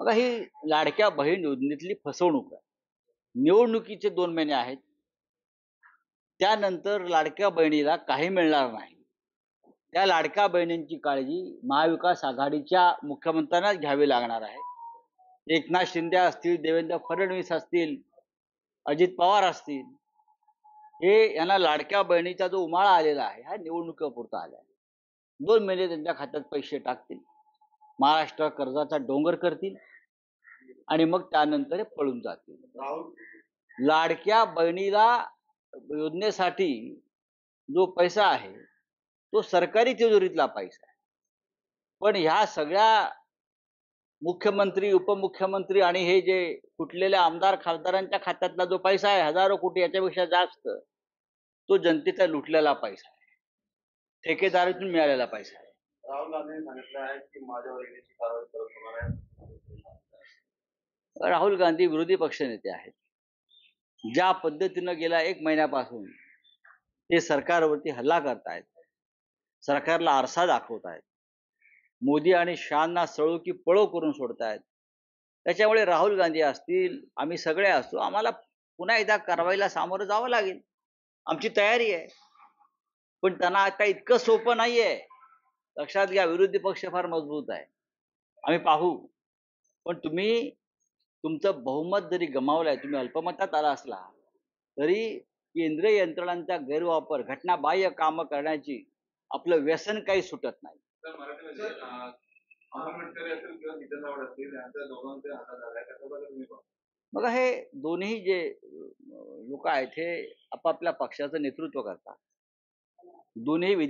बघा, ही लाडक्या बहीण योजनेतली फसवणूक आहे. निवडणुकीचे 2 महिने आहेत. त्यानंतर लाडक्या बहिणीला काही मिळणार नाही. त्या लाडक्या बहिणींची काळजी महाविकास आघाडीच्या मुख्यमंत्र्यांनाच घ्यावी लागणार आहे. एकनाथ शिंदे असतील, देवेंद्र फडणवीस असतील, अजित पवार असतील, हे यांना लाडक्या बहिणीचा जो उमाळा आलेला आहे, हा निवडणुकीपुरता आला आहे. 2 महिने त्यांच्या खात्यात पैसे टाकतील, महाराष्ट्र कर्जाचा डोंगर करतील आणि मग त्यानंतर हे पळून जातील. लाडक्या बहिणीला योजनेसाठी जो पैसा आहे तो सरकारी तिजोरीतला पैसा आहे. पण ह्या सगळ्या मुख्यमंत्री, उपमुख्यमंत्री आणि हे जे फुटलेल्या आमदार खासदारांच्या खात्यातला जो पैसा आहे, हजारो कोटी, याच्यापेक्षा जास्त तो जनतेचा लुटलेला पैसा आहे, ठेकेदारीतून मिळालेला पैसा आहे. राहुल गांधींनी सांगितलं आहे की माझ्यावर ईडीची कारवाई करत होणार आहे. राहुल गांधी विरोधी पक्षनेते आहेत. ज्या पद्धतीनं गेल्या 1 महिन्यापासून ते सरकारवरती हल्ला करतायत, सरकारला आरसा दाखवतायत, मोदी आणि शहांना सळो की पळो करून सोडतायत, त्याच्यामुळे राहुल गांधी असतील, आम्ही सगळे असतो, आम्हाला पुन्हा एकदा कारवाईला सामोरं जावं लागेल. आमची तयारी आहे. पण त्यांना आता इतकं सोपं नाहीये. लक्षात घ्या, विरोधी पक्ष फार मजबूत आहे. आम्ही पाहू. पण तुम्ही तुमचं बहुमत जरी गमावलंय, तुम्ही अल्पमतात आला असला तरी केंद्रीय यंत्रणांचा गैरवापर, घटनाबाह्य कामं करण्याची आपलं व्यसन काही सुटत नाही. बघा, हे दोन्ही जे लोक आहेत हे आपापल्या पक्षाचं नेतृत्व करतात. दोन्ही विधी